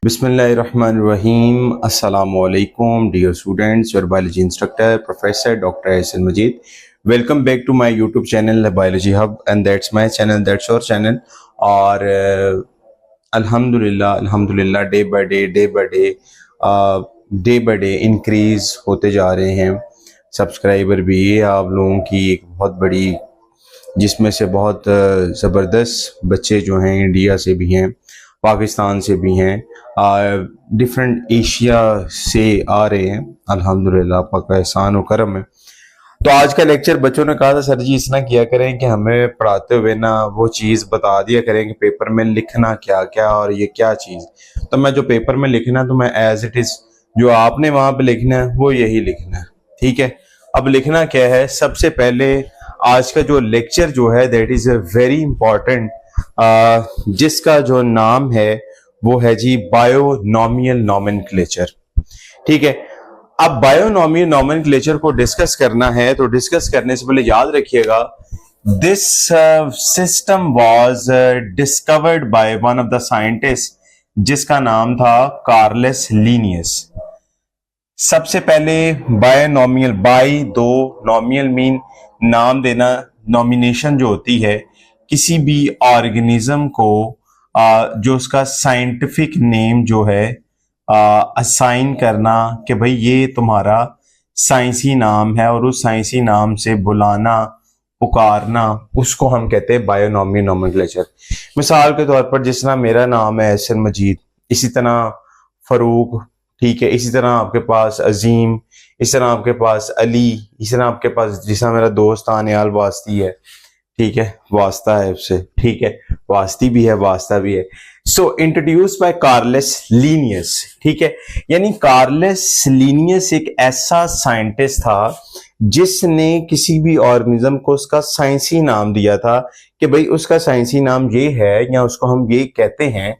बिस्मिल्लाहिर्रहमानिर्रहीम। अस्सलामुअलैकुम dear students, your biology instructor professor doctor Ehsan Majeed. Welcome back to my YouTube channel biology hub and that's my channel, that's your channel. और अल्हम्दुलिल्लाह day by day increase होते जा रहे हैं subscriber भी। ये आप लोगों की एक बहुत बड़ी, जिसमें से बहुत ज़बरदस्त बच्चे जो हैं इंडिया से भी हैं, पाकिस्तान से भी हैं, डिफरेंट एशिया से आ रहे हैं। अल्हम्दुलिल्लाह आपका का एहसान और करम है। तो आज का लेक्चर बच्चों ने कहा था सर जी इतना किया करें कि हमें पढ़ाते हुए ना वो चीज़ बता दिया करें कि पेपर में लिखना क्या क्या और ये क्या चीज़। तो मैं जो पेपर में लिखना तो मैं एज इट इज़ जो आपने वहां पे लिखना है वो यही लिखना है, ठीक है। अब लिखना क्या है, सबसे पहले आज का जो लेक्चर जो है that is a very important, जिसका जो नाम है वो है जी बायोनॉमियल नॉमेनक्लेचर, ठीक है। अब बायोनॉमियल नॉमेनक्लेचर को डिस्कस करना है तो डिस्कस करने से पहले याद रखिएगा this system was discovered by one of the scientist जिसका नाम था कार्लस लीनियस। सबसे पहले बायोनॉमियल, बाय दो, नॉमियल मीन नाम देना, नॉमिनेशन जो होती है किसी भी ऑर्गेनिज्म को जो उसका साइंटिफिक नेम जो है असाइन करना कि भाई ये तुम्हारा साइंसी नाम है और उस साइंसी नाम से बुलाना, पुकारना, उसको हम कहते हैं बायोनॉमियल नॉमेनक्लेचर। मिसाल के तौर पर जिस तरह मेरा नाम है एहसन मजीद, इसी तरह फरूक, ठीक है, इसी तरह आपके पास अजीम, इस तरह आपके पास अली, इस तरह आपके पास जिस तरह मेरा दोस्त आनियाल वास्ती है, ठीक है, वास्ता है उससे, ठीक है, वास्ती भी है वास्ता भी है। सो इंट्रोड्यूस बाय कार्लस लीनियस, ठीक है। यानी कार्लस लीनियस एक ऐसा साइंटिस्ट था जिसने किसी भी ऑर्गेनिज्म को उसका साइंसी नाम दिया था कि भाई उसका साइंसी नाम ये है या उसको हम ये कहते हैं।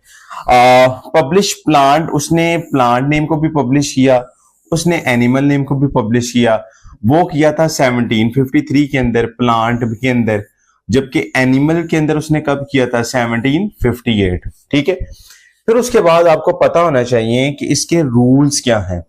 पब्लिश प्लांट, उसने प्लांट नेम को भी पब्लिश किया, उसने एनिमल नेम को भी पब्लिश किया। वो किया था 1753 के अंदर प्लांट के अंदर, जबकि एनिमल के अंदर उसने कब किया था 1758, ठीक है। फिर उसके बाद आपको पता होना चाहिए कि इसके रूल्स क्या हैं।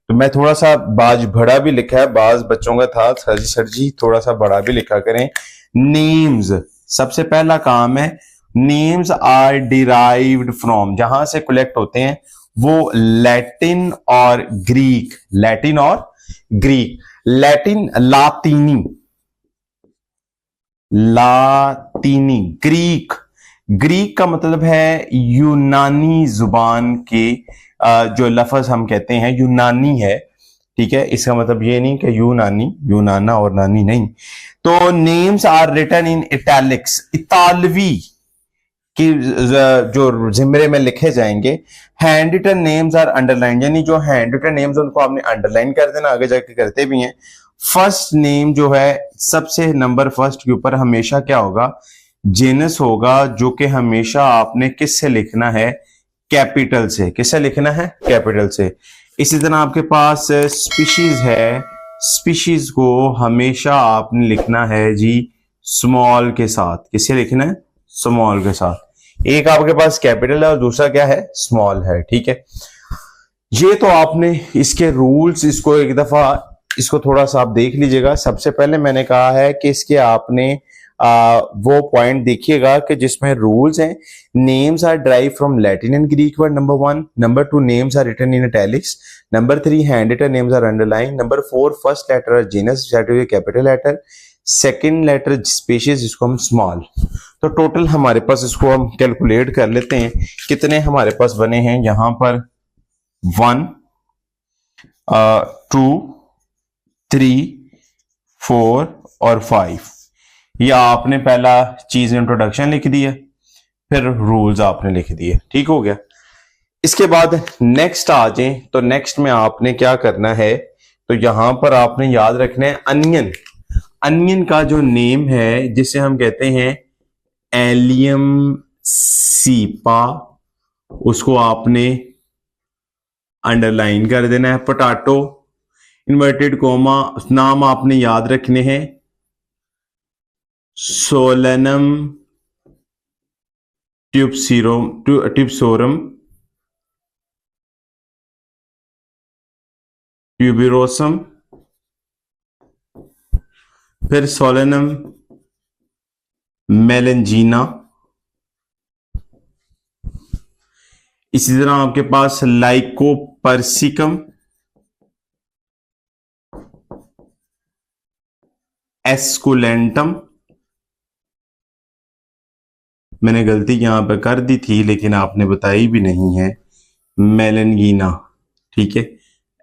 तो मैं थोड़ा सा बाज बड़ा भी लिखा है, बाज बच्चों का था सर जी थोड़ा सा बड़ा भी लिखा करें। नेम्स, सबसे पहला काम है, नेम्स आर डिराइव्ड फ्रॉम, जहां से कलेक्ट होते हैं वो लैटिन और ग्रीक, लैटिन और ग्रीक, लैटिन लातीनी, लातीनी, ग्रीक, ग्रीक का मतलब है यूनानी जुबान के, जो लफ्ज हम कहते हैं यूनानी है, ठीक है। इसका मतलब ये नहीं कि यूनानी, यूनाना और नानी नहीं। तो names are written in italics, इतालवी की जो जिमरे में लिखे जाएंगे। Hand written names are underline, यानी जो हैंड रिटन नेम्स उनको आपने अंडरलाइन कर देना, आगे जाके करते भी हैं। फर्स्ट नेम जो है सबसे नंबर फर्स्ट के ऊपर हमेशा क्या होगा, जेनस होगा, जो कि हमेशा आपने किससे लिखना है, कैपिटल से। किससे लिखना है, कैपिटल से। इसी तरह आपके पास स्पीशीज है, स्पीशीज को हमेशा आपने लिखना है जी स्मॉल के साथ। किससे लिखना है, स्मॉल के साथ। एक आपके पास कैपिटल है और दूसरा क्या है, स्मॉल है, ठीक है। ये तो आपने इसके रूल्स, इसको एक दफा इसको थोड़ा सा आप देख लीजिएगा। सबसे पहले मैंने कहा है कि इसके आपने वो पॉइंट देखिएगा कि जिसमें रूल्स हैं। Names are drive from Latin and Greek word, number 1। Number 2, names are written in italics. Number 3, hand written names are underline. Number 4, first letter are genus, capital letter. Second letter species, जिसको हम small. तो total हमारे पास, इसको हम calculate कर लेते हैं कितने हमारे पास बने हैं। यहां पर 1 2 3 4 और 5। ये आपने पहला चीज इंट्रोडक्शन लिख दिया, फिर रूल्स आपने लिख दिए, ठीक हो गया। इसके बाद नेक्स्ट आ जाए तो नेक्स्ट में आपने क्या करना है, तो यहां पर आपने याद रखना है अनियन। अनियन का जो नेम है जिसे हम कहते हैं एलियम सीपा, उसको आपने अंडरलाइन कर देना है। पोटैटो, इन्वर्टेड कोमा, नाम आपने याद रखने हैं सोलेनम ट्यूबसोरम, ट्यूबिरोसम, फिर सोलेनम मेलेंजीना, इसी तरह आपके पास लाइकोपर्सिकम, एस्कुलेंटम, मैंने गलती यहां पर कर दी थी लेकिन आपने बताई भी नहीं है, मेलेंगीना, ठीक है,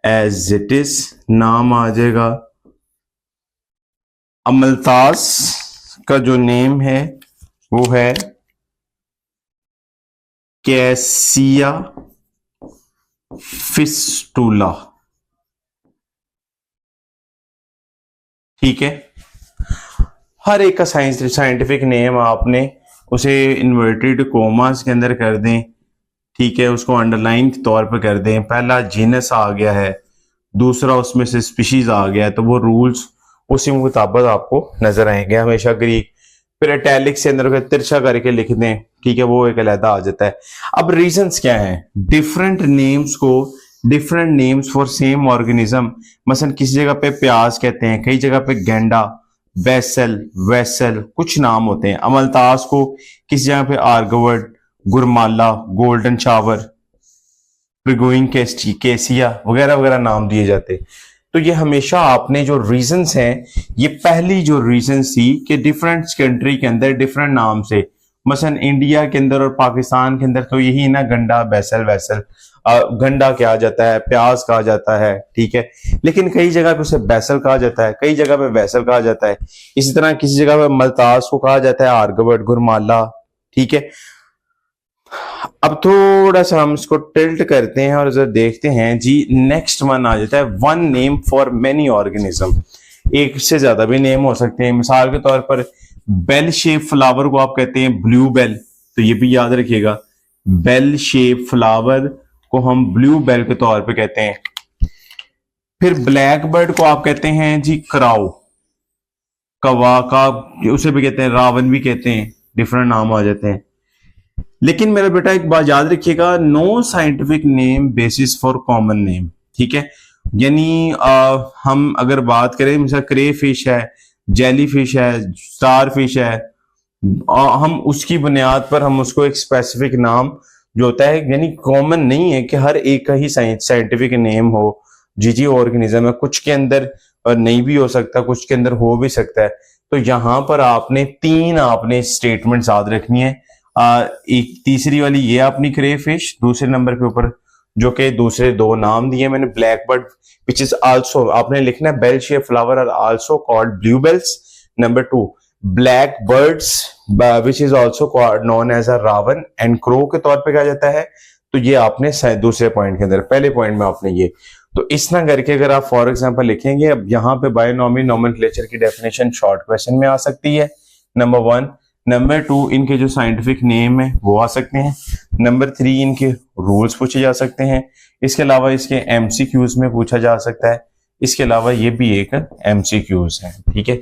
एज इट इज नाम आ जाएगा। अमलतास का जो नेम है वो है कैसिया फिस्टुला, ठीक है। हर एक का साइंटिफिक नेम आपने उसे इन्वर्टेड कोमास के अंदर कर दें, ठीक है, उसको अंडरलाइन के तौर पर कर दें। पहला जीनस आ गया है, दूसरा उसमें से स्पीशीज आ गया है, तो वो रूल्स उसी मुताबिक आपको नजर आएंगे हमेशा। ग्रीक फिर इटैलिक से अंदर तिरछा करके लिख दें, ठीक है, वो एक अलहदा आ जाता है। अब रीजंस क्या है, डिफरेंट नेम्स को, different names for same organism, मसलन किसी जगह पे प्याज कहते हैं, कई जगह पे गेंडा, बेसल, वेसल, कुछ नाम होते हैं। अमलतास को किसी जगह पे आर्गवर्ड, गुरमाला, गोल्डन शावर, प्रिगोइंग केसिया वगैरह वगैरह नाम दिए जाते। तो ये हमेशा आपने जो रीजंस हैं, ये पहली जो रीजंस थी कि डिफरेंट कंट्री के अंदर डिफरेंट नाम से, मसलन इंडिया के अंदर और पाकिस्तान के अंदर तो यही ना, गंडा, बेसल, वेसल, गंडा कहा जाता है, प्याज कहा जाता है, ठीक है, लेकिन कई जगह पे उसे बेसल कहा जाता है, कई जगह पे वेसल कहा जाता है। इसी तरह किसी जगह पे मलतास को कहा जाता है आर्गवर्ड, गुरमाला, ठीक है। अब थोड़ा सा हम इसको टिल्ट करते हैं और जरा देखते हैं जी, नेक्स्ट वन आ जाता है one name for many organism. एक से ज्यादा भी नेम हो सकते हैं। मिसाल के तौर पर बेल शेप फ्लावर को आप कहते हैं ब्लू बेल, तो ये भी याद रखिएगा, बेल शेप फ्लावर को हम ब्लू बेल के तौर पे कहते हैं। फिर ब्लैक बर्ड को आप कहते हैं जी क्राउ, कवा का उसे भी कहते हैं, रावण भी कहते हैं, डिफरेंट नाम आ जाते हैं। लेकिन मेरा बेटा एक बात याद रखिएगा, no scientific name basis for common name, ठीक है। यानी हम अगर बात करें, मिसाल क्रे फिश है, जेली फिश है, स्टार फिश है, हम उसकी बुनियाद पर हम उसको एक स्पेसिफिक नाम जो होता है, यानी कॉमन नहीं है कि हर एक का ही साइंटिफिक नेम हो। जी ऑर्गेनिज्म है, कुछ के अंदर नहीं भी हो सकता, कुछ के अंदर हो भी सकता है। तो यहां पर आपने तीन आपने स्टेटमेंट याद रखनी है। एक तीसरी वाली ये अपनी क्रे फिश, दूसरे नंबर के ऊपर जो कि दूसरे दो नाम दिए मैंने, blackbird which is also आपने लिखना है bell shape flower are also called bluebells. Number 2 blackbirds which is also known as a raven and crow के तौर पे कहा जाता है। तो ये आपने दूसरे पॉइंट के अंदर, पहले पॉइंट में आपने ये, तो इस तरह करके अगर आप फॉर एग्जांपल लिखेंगे, अब यहाँ पे बायोनॉमी नोमेनक्लेचर की डेफिनेशन शॉर्ट क्वेश्चन में आ सकती है, नंबर 1। नंबर 2 इनके जो साइंटिफिक नेम है वो आ सकते हैं। नंबर 3 इनके रूल्स पूछे जा सकते हैं। इसके अलावा इसके एमसीक्यूज में पूछा जा सकता है। इसके अलावा ये भी एक एमसीक्यूज है, ठीक है।